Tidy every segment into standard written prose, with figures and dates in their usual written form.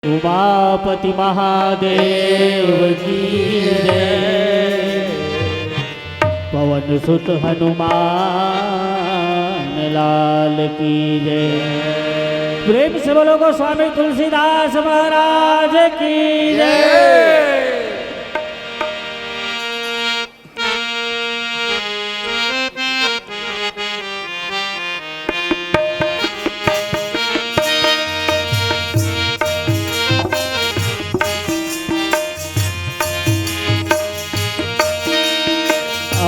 उमापति महादेव की जय। पवन सुत हनुमान लाल की जय। प्रेम से बोलो गो स्वामी तुलसीदास महाराज की जय।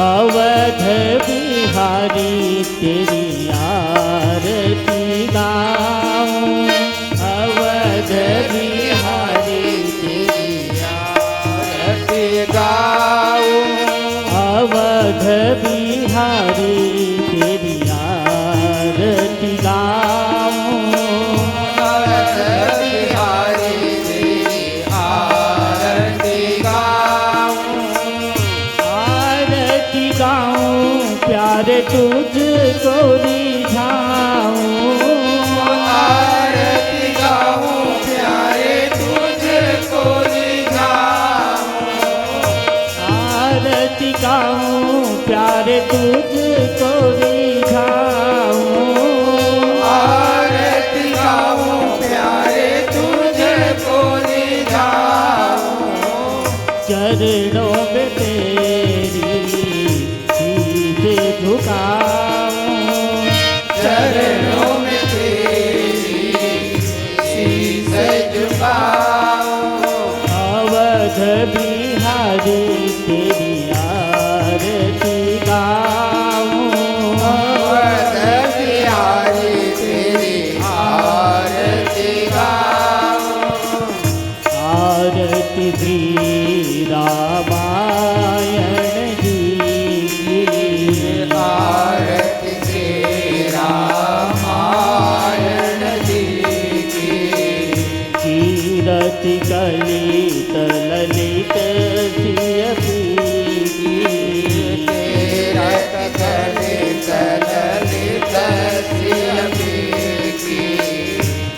अवध बिहारी तेरी आरती गाऊं। अवध बिहारी तेरी आरती गाऊं। अवध बिहारी तेरी आरती गाऊं। अवध बिहारी तेरी आरती गाऊं। आरती गाऊं प्यारे तुझको रिझाऊं। आरती गाऊं प्यारे तुझको रिझाऊं। आरती गाऊं प्यारे तुझको रिझाऊं। आरती गाऊं प्यारे तुझको रिझाऊं। चरणों में तेरी शीश झुकाऊं। चरणों में तेरी शीश झुकाऊं। अवध बिहारी तेरी आरती गाऊं। अवध बिहारी तेरी आरती गाऊं। आरती भी रामायण जी की। आरती से रामायण जी की। कीरति कलित ललित सिय की। तीरथ कलित ललित सिय की।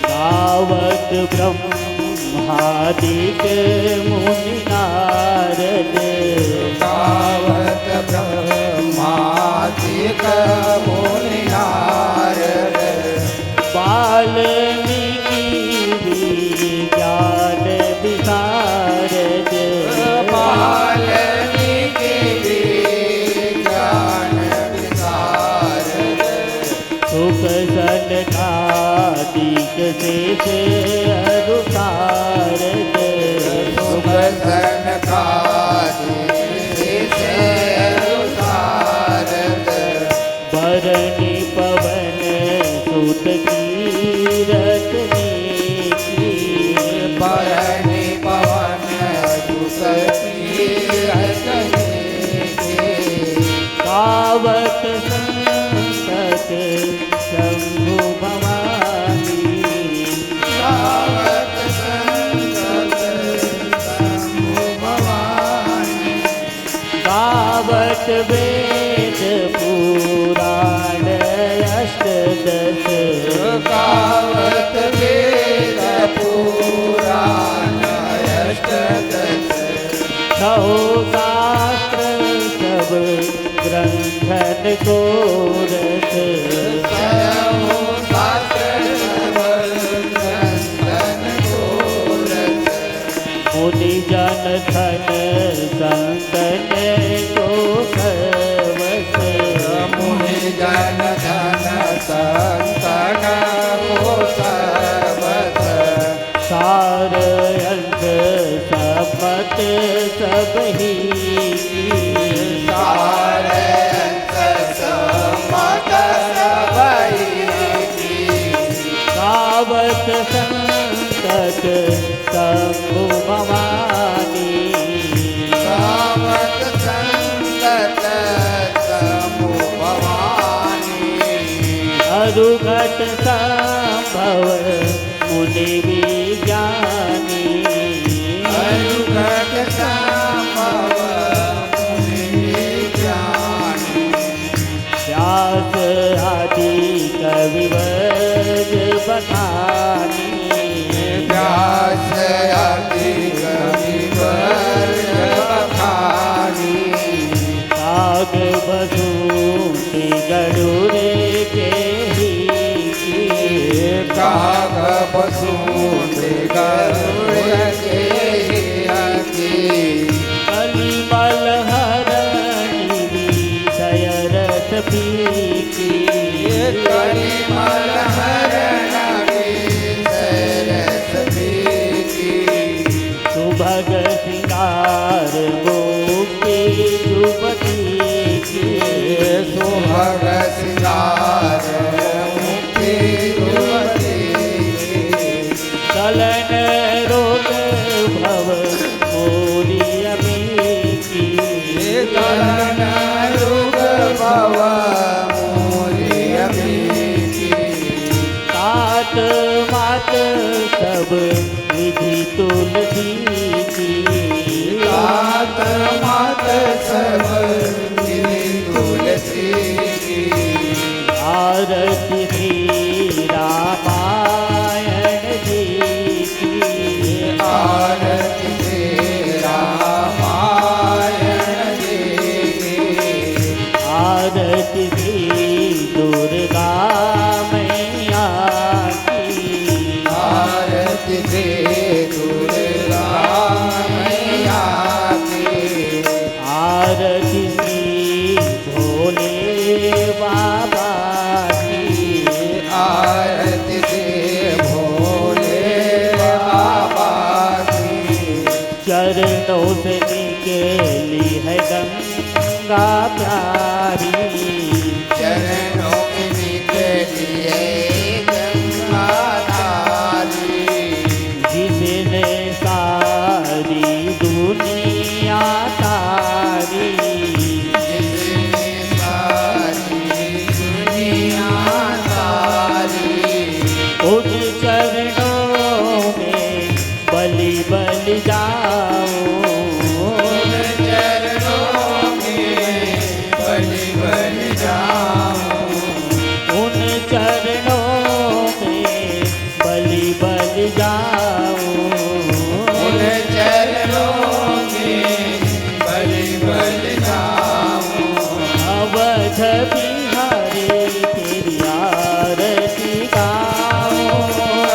गावत ब्रह्मादिक मुनि नारद। गावत ब्रह्मादिक मुनि नारद। वाल्मीकि विज्ञान विशारद। वाल्मीकि विज्ञान विशारद। सुख सनकादिक शेष अनुसारद। सुख सनकादिक अनुसारद। बरनी पवन सुत कीरत की। बरनी पवन सुत कीरत की। गावत संतत शंभु भवानी। गावत संतत शंभु भवानी। गावत वेद पुराण अष्टदश। गावत वेद पुराण अष्टदश। छौ शास्त्र सब ग्रंथन को रस। छयो शास्त्र सब ग्रंथन को रस। मुनि जन धन संतन को सर्वस। मुनि जन धन संतन को सर्वस। सार अंग सम्मत सब ही की। सार अंग सम्मत सब ही की। गावत संतत शंभु भवानी। गावत संतत शंभु भवानी। अरुघट संभव मुनि विज्ञानी। अनुघट संभव मुनि विज्ञानी। व्यास आदि कविवर बखानी। व्यास कलिमल हरणी विषय रस पीकी कलिमल हरण विषरस पीकी सुभग सिंगार मुक्ति युवती की सुभग सिंगार मुक्ति युवती चलन रोग भव मोरियमी की कलन रुग भव मोरियमी की तात मात सब विधि तुलसी की तात मात सब विधि तुलसी की आरती श्री रामायण जी की आरती श्री रामायण जी की आरती श्री दुर्गा मैया की आरती श्री दुर्गा मैया की आरती श्री भोले बाबा की आरती श्री भोले बाबा की चरणों से निकली है गंगा प्यारी चरणों में निकलिए गंगाधारी जिसने सारी दुनिया तारी जिसने सारी दुनिया तारी उन चरणों में बलि बलि जाओ उन चरणों में बलि बलि जाऊं उन चरणों में बलि बलि जाओ उन चरणों में बलि बलि जाऊं अवध बिहारी तेरी आरती गाओ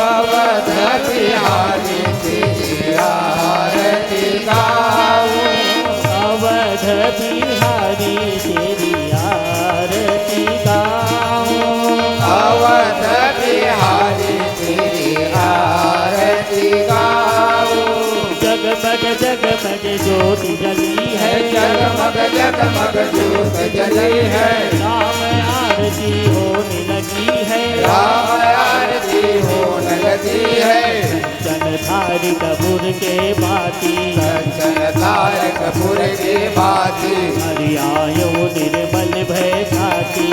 अवध बिहारी तेरी आरती गाऊं अवध बिहारी तेरी आरती गाओ अवध बिहारी तेरी आरती गाऊं जगमग जगमग ज्योति जली है जगमग जगमग ज्योत जली है राम आरती होने लगी है राम आरती होने लगी है जनधारी कपूर के बाती कंचन तार कपूर की भांति हरियायो निर्मल भय छाती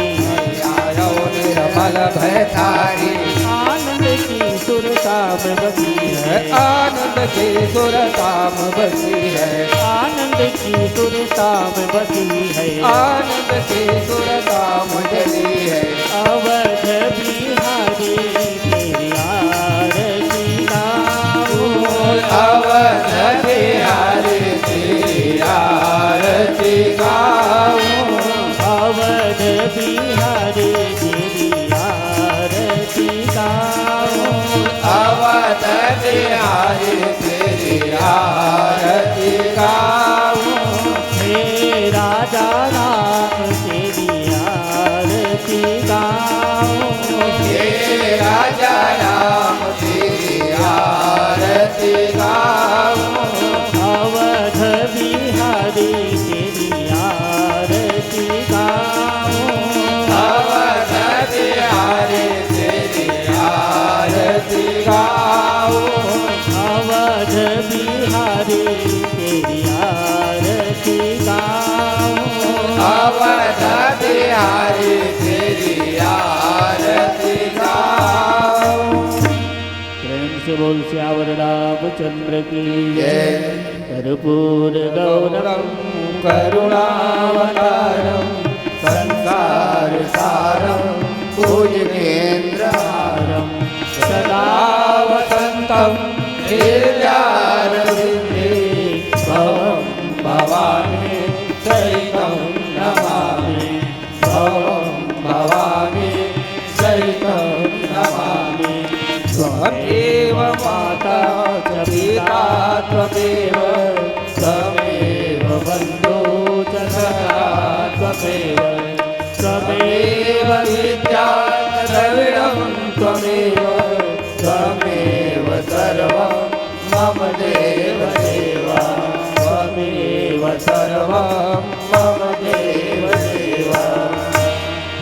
आयो निर्मल भय थारी आनंद की सुरता में बसी है आनंद की सुरता में बसी है आनंद की सुरता में बसी है आनंद की सुरता में जली है अवध बिहारी तेरी आरती गाओ अवध बिहारी तेरी आरती गाऊं अवध बिहारी तेरी आरती गाओ अवध बिहारी तेरी आरती गाऊं हे राजा राम तेरी आरती गाओ हे राजा राम तेरी आरती गाऊं अवध बिहारी तेरी आरती गाओ अवध बिहारी तेरी आरती गाऊं अवध बिहारी तेरी आरती गाओ अवध बिहारी तेरी आरती गाऊं प्रेम से बोल श्यावर रामचंद्र की जय कर्पूर गौरम करुणावतारं संसार सारं पूजनेन्द्रहारं सदा वसन्तं निर्व्यारविन्दे भवं भवामि सहितं नमामि भवं भवामि सहितं नमामि त्वमेव माता च पिता त्वमेव बन्धु च सखा त्वमेव त्वमेव विद्या द्रविडं त्वमेव त्वमेव सर्वं मम देव देवा त्वमेव सर्वं मम देव देवा